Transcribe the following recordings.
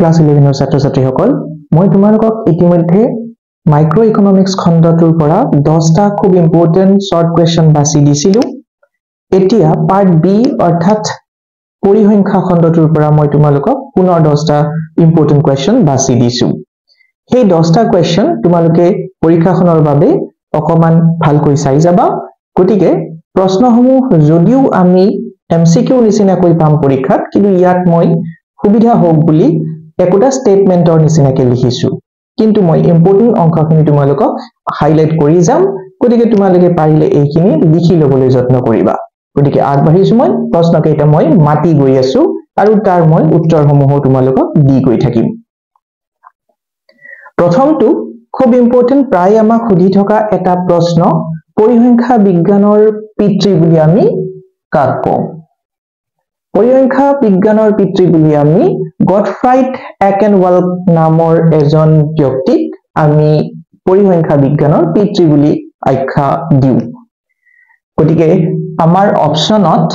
class 11 ৰ ছাত্ৰ ছাত্ৰীসকল মই তোমালোকক ইতিমধ্যে মাইক্ৰো ইকনমিক্স খণ্ডটোৰ পৰা 10টা খুব ইম্পৰ্টেন্ট শৰ্ট কোৱেশ্চন বাছি দিছিলো এতিয়া পাৰ্ট বি অৰ্থাৎ পৰিসংখ্যা খণ্ডটোৰ পৰা মই তোমালোকক পুনৰ 10টা ইম্পৰ্টেন্ট কোৱেশ্চন বাছি দিছো সেই 10টা কোৱেশ্চন তোমালোকে পৰীক্ষাখনৰ বাবে অকমান ভালকৈ চাই যাবা গতিকে প্ৰশ্নসমূহ যদিও আমি এমসিকিউ নিচিনাকৈ পাম পৰীক্ষাত কিন্তু ইয়াত মই সুবিধা হোক বুলি একটা স্টেটমেন্টৰ নিচিনাকৈ লিখিছো কিন্তু মই ইম্পৰ্টেন্ট অংশখিনি তোমালোকক হাইলাইট কৰি যাম গতিকে তোমালোকে পাৰিলে এইখিনি লিখি লবলৈ যত্ন কৰিবা গতিকে আগবাঢ়িছো মই প্ৰশ্নকেইটা মই মাতি গৈ আছো আৰু তাৰ মই উত্তৰসমূহ তোমালোকক দি গৈ থাকিম প্ৰথমটো খুব ইম্পৰ্টেন্ট প্ৰায় আমাক সুধি থকা এটা প্ৰশ্ন পৰিসংখ্যা বিজ্ঞানৰ পিতৃ বুলি আমি কাক কওঁ পৰিসংখ্যা বিজ্ঞানৰ পিতৃ বুলি আমি গটফ্ৰাইড একেনৱাল্ড নামৰ এজন ব্যক্তিক আমি পৰিসংখ্যা বিজ্ঞানৰ পিতৃ বুলি আখ্যা দিও গতিকে আমাৰ অপচনত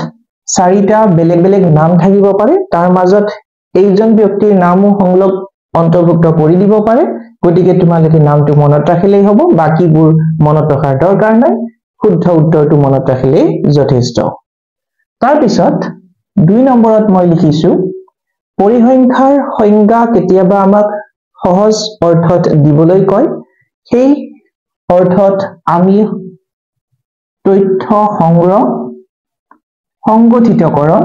চাৰিটা বেলেগ বেলেগ নাম থাকিব পাৰে তাৰ মাজত এইজন ব্যক্তিৰ নামও সংলগ অন্তৰ্ভুক্ত কৰি দিব পাৰে গতিকে তোমালোকে নামটো মনত ৰাখিলেই হ'ব বাকিবোৰ মনত ৰখাৰ দৰকাৰ নাই শুদ্ধ উত্তৰটো মনত ৰাখিলেই যথেষ্ট তাৰ পিছত 2 নম্বৰত মই লিখিছো পৰিসংখ্যাৰ সংজ্ঞা কেতিয়াবা আমাক সহজ অৰ্থত দিবলৈ কয় সেই অৰ্থত আমি তথ্য সংগ্ৰহ সংগঠিতকৰণ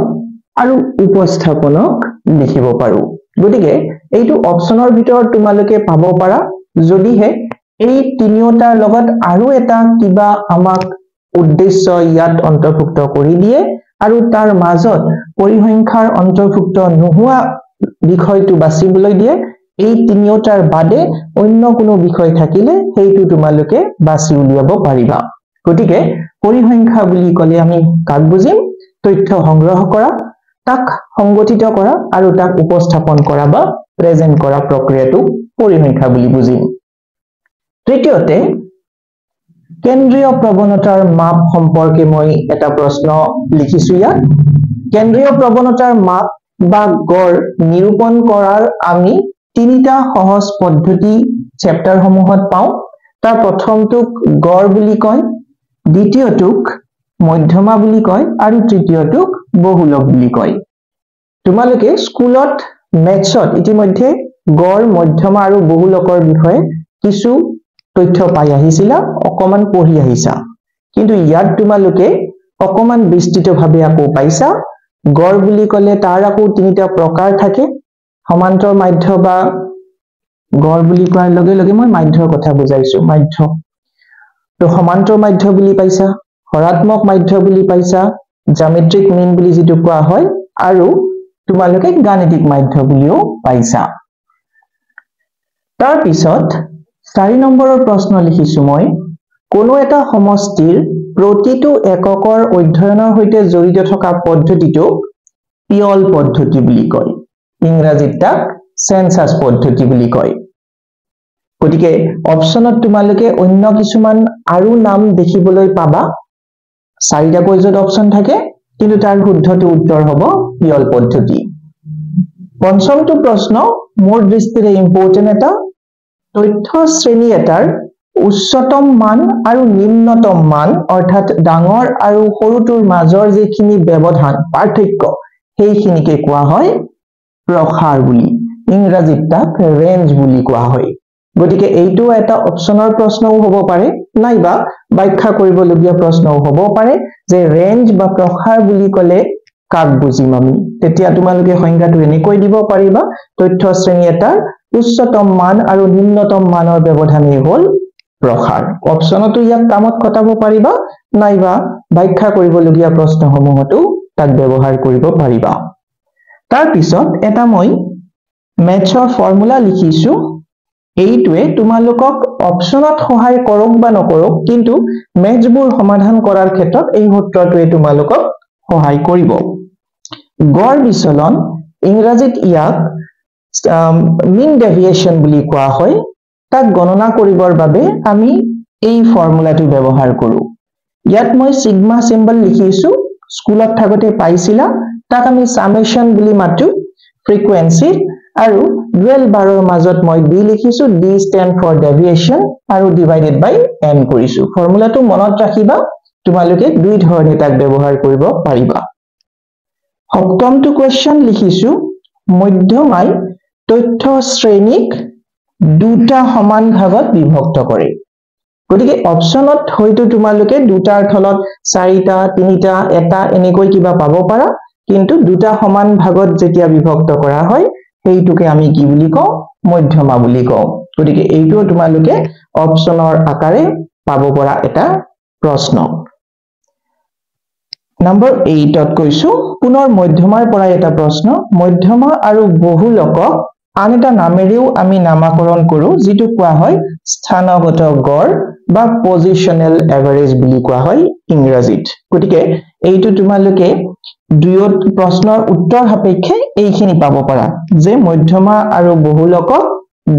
আৰু উপস্থাপনক লিখিব পাৰো গতিকে এইটো অপচনৰ ভিতৰত তোমালোকে পাব পাৰা যদিহে এই তিনিওটাৰ লগত আৰু এটা কিবা আমাক উদ্দেশ্য ইয়াত অন্তৰ্ভুক্ত কৰি দিয়ে আৰু তাৰ মাজত পৰিসংখ্যাৰ অন্তৰ্ভুক্ত নোহোৱা বিষয়টো বাছিবলৈ দিয়ে এই তিনিওটাৰ বাদে অন্য কোনো বিষয় থাকিলে সেইটো তোমালোকে বাছি উলিয়াব পাৰিবা গতিকে পৰিসংখ্যা বুলি ক'লে আমি কাক বুজিম তথ্য সংগ্ৰহ কৰা তাক সংগঠিত কৰা আৰু তাক উপস্থাপন কৰা বা প্ৰেজেন্ট কৰা প্ৰক্ৰিয়াটো পৰিসংখ্যা বুলি বুজিম তৃতীয়তে কেন্দ্ৰীয় প্ৰৱণতাৰ মাপ সম্পৰ্কে মই এটা প্ৰশ্ন লিখিছো ইয়াত কেন্দ্ৰীয় প্ৰৱণতাৰ মাপ বা গড় নিৰূপণ কৰাৰ আমি তিনিটা সহজ পদ্ধতি চেপ্টাৰ সমূহত পাওঁ তাৰ প্ৰথমটোক গড় বুলি কয় দ্বিতীয়টোক মধ্যমা বুলি কয় আৰু তৃতীয়টোক বহুলক বুলি কয় তোমালোকে স্কুলত মেথছত ইতিমধ্যে গড় মধ্যমা আৰু বহুলকৰ বিষয়ে কিছু তথ্য পাই আহিছিলা অকমান পঢ়ি আহিছা কিন্তু ইয়াত তোমালোকে অকমান বিস্তৃতভাৱে আকৌ পাইছা গড় বুলি ক'লে তাৰ আকৌ তিনিটা প্ৰকাৰ থাকে সমান্তৰ মাধ্য বা গড় বুলি কোৱাৰ লগে লগে মই মাধ্যৰ কথা বুজাইছো মাধ্য তো সমান্তৰ মাধ্য বুলি পাইছা হৰাত্মক মাধ্য বুলি পাইছা জ্যামিতিক মিন বুলি যেটো কোৱা হয় আৰু তোমালোকে গাণিতিক মাধ্য বুলিও পাইছা তাৰ পিছত 4 নম্বৰৰ প্ৰশ্ন লিখিছো মই কোনো এটা সমষ্টিৰ প্ৰতিটো এককৰ অধ্যয়নৰ সৈতে জড়িত থকা পদ্ধতিটো পিয়ল পদ্ধতি বুলি কয় ইংৰাজীত তাক সেন্সাস পদ্ধতি বুলি কয় গতিকে অপচনত তোমালোকে অন্য কিছুমান আৰু নাম দেখিবলৈ পাবা 4টা পৰ্যায়ত অপচন থাকে কিন্তু তাৰ শুদ্ধটো উত্তৰ হ'ব পিয়ল পদ্ধতি পঞ্চমটো প্ৰশ্ন মোৰ দৃষ্টিৰে ইম্পৰ্টেন্ট এটা তথ্য শ্ৰেণী এটাৰ উচ্চতম মান আৰু নিম্নতম মান অৰ্থাৎ ডাঙৰ আৰু সৰুটোৰ মাজৰ যেখিনি ব্যৱধান পাৰ্থক্য সেইখিনিকে কোৱা হয় প্ৰসাৰ বুলি ইংৰাজীত তাক ৰেঞ্জ বুলি কোৱা হয় গতিকে এইটো এটা অপচনৰ প্ৰশ্নও হ'ব পাৰে নাইবা ব্যাখ্যা কৰিবলগীয়া প্ৰশ্নও হ'ব পাৰে যে ৰেঞ্জ বা প্ৰসাৰ বুলি ক'লে কাক বুজিম আমি তেতিয়া তোমালোকে সংজ্ঞাটো এনেকৈ দিব পাৰিবা তথ্য শ্ৰেণী এটাৰ উচ্চতম মান আৰু নিম্নতম মানৰ ব্যৱধানেই হ'ল প্ৰসাৰ অপচনটো ইয়াক কামত খটাব পাৰিবা নাইবা ব্যাখ্যা কৰিবলগীয়া প্ৰশ্নসমূহতো তাক ব্যৱহাৰ কৰিব পাৰিবা তাৰ পিছত এটা মই মেথছৰ ফৰ্মুলা লিখিছো এইটোৱে তোমালোকক অপচনত সহায় কৰক বা নকৰক কিন্তু মেথছবোৰ সমাধান কৰাৰ ক্ষেত্ৰত এই সূত্ৰটোৱে তোমালোকক সহায় কৰিব গড় বিচলন ইংৰাজীত ইয়াক মিন ডেভিয়েশন বুলি কোৱা হয় তাক গণনা কৰিবৰ বাবে আমি এই ফৰ্মুলাটো ব্যৱহাৰ কৰো ইয়াত মই সিগমা সিম্বল লিখিছো স্কুলত থাকতে পাইছিলা তাক আমি সামেশন বুলি মাতো ফ্ৰিকুৱেন্সি আৰু 12 12 মাজত মই d লিখিছো d stand for deviation আৰু divided by n কৰিছো ফৰ্মুলাটো মনত ৰাখিবা তোমালোকে দুই ধৰণে তাক ব্যৱহাৰ কৰিব পাৰিবা সপ্তমটো কোৱেশ্চন লিখিছো মধ্যমাই তথ্য শ্ৰেণীক দুটা সমান ভাগত বিভক্ত কৰে গতিকে অপচনত হয়তো তোমালোকে দুটাৰ থলত চাৰিটা তিনিটা এটা এনেকৈ কিবা পাব পাৰা কিন্তু দুটা সমান ভাগত যেতিয়া বিভক্ত কৰা হয় সেইটোকে আমি কি বুলি কওঁ মধ্যমা বুলি কওঁ গতিকে এইটো তোমালোকে অপচনৰ আকাৰে পাব পৰা এটা প্ৰশ্ন নম্বৰ 8 ত কৈছো পুনৰ মধ্যমাৰ পৰা এটা প্ৰশ্ন মধ্যমা আৰু বহুলকক আন এটা নামেৰেও আমি নামাকৰণ কৰো যেটো কোৱা হয় স্থানগত গড় বা পজিশনাল এভাৰেজ বুলি কোৱা হয় ইংৰাজীত গতিকে এইটো তোমালোকে দুয়ত প্ৰশ্নৰ উত্তৰ সাপেক্ষে এইখিনি পাব পাৰা যে মধ্যমা আৰু বহুলকক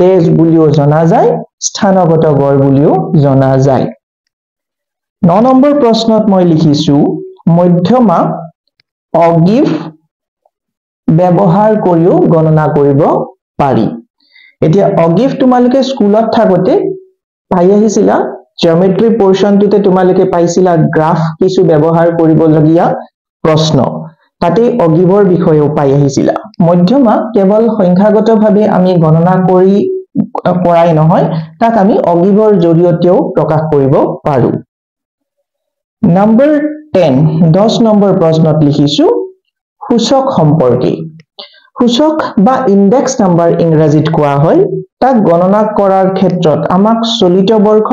দেশ বুলিও জনা যায় স্থানগত গড় বুলিও জনা যায় 9 নম্বৰ প্ৰশ্নত মই লিখিছো মধ্যমা অগিভ ব্যৱহাৰ কৰিও গণনা কৰিব পাৰি এতিয়া অগিভ তোমালোকে স্কুলত থাকোতে পাই আহিছিলা জিওমেট্ৰি পোৰশনটোতে তোমালোকে পাইছিলা গ্ৰাফ কিছু ব্যৱহাৰ কৰিবলগীয়া প্ৰশ্ন তাতে অগিভৰ বিষয়েও পাই আহিছিলা মধ্যমা কেৱল সংখ্যাগতভাৱে আমি গণনা কৰাই নহয় তাক আমি অগিভৰ জৰিয়তেও প্ৰকাশ কৰিব পাৰো নম্বৰ 10 নম্বৰ প্ৰশ্নত লিখিছো সূচক সম্পৰ্কে সূচক বা ইনডেক্স নাম্বাৰ ইংৰাজীত কোৱা হয় তাক গণনা কৰাৰ ক্ষেত্ৰত আমাক চলিত বৰ্ষ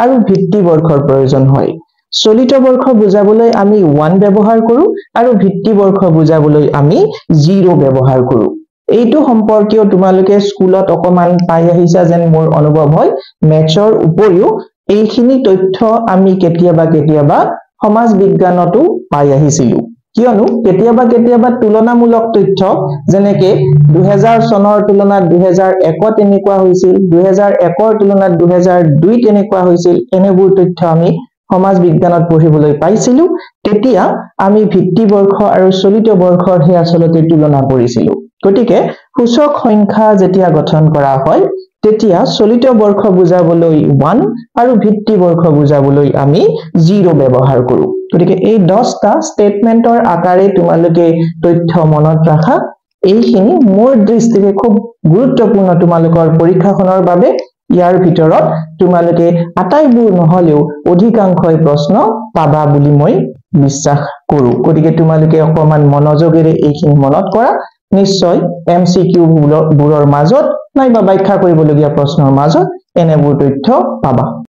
আৰু ভিত্তি বৰ্ষৰ প্ৰয়োজন হয় চলিত বৰ্ষ বুজাবলৈ আমি 1 ব্যৱহাৰ কৰো আৰু ভিত্তি বৰ্ষ বুজাবলৈ আমি 0 ব্যৱহাৰ কৰো এইটো সম্পৰ্কীয় তোমালোকে স্কুলত অকমান পাই আহিছা যেন মোৰ অনুভৱ হয় মেথছৰ উপৰিও এইখিনি তথ্য আমি কেতিয়াবা সমাজ বিজ্ঞানতো পাই আহিছিলো কিয়নো কেতিয়াবা তুলনামূলক তথ্য যেনেকে 2000 চনৰ তুলনাত 2001 এনেকুৱা হৈছিল 2001 তুলনাত 2002 তেনেকুৱা হৈছিল এনেবোৰ তথ্য আমি সমাজ বিজ্ঞানত পঢ়িবলৈ পাইছিলো তেতিয়া আমি ভিত্তি বৰ্ষ আৰু চলিত বৰ্ষৰ হে আসলতে তুলনা কৰিছিলো গতিকে সূচক সংখ্যা যেতিয়া গঠন কৰা হয় তেতিয়া চলিত বৰ্ষ বুজাবলৈ 1 আৰু ভিত্তি বৰ্ষ বুজাবলৈ আমি 0 ব্যৱহাৰ কৰো গতিকে এই 10টা স্টেটমেন্টৰ আকাৰে তোমালোকে তথ্য মনত ৰাখা এইখিনি মোৰ দৃষ্টিৰে খুব গুৰুত্বপূৰ্ণ তোমালোকৰ পৰীক্ষাখনৰ বাবে ইয়াৰ ভিতৰত তোমালোকে আটাইবোৰ নহলেও অধিকাংশই প্ৰশ্ন পাবা বুলি মই বিশ্বাস কৰো গতিকে তোমালোকে অকমান মনোযোগেৰে এইখিনি মনত কৰা নিশ্চয় এমসিকিউ বোৰৰ মাজত নাইবা ব্যাখ্যা কৰিবলগীয়া প্ৰশ্নৰ মাজত এনেবোৰ তথ্য পাবা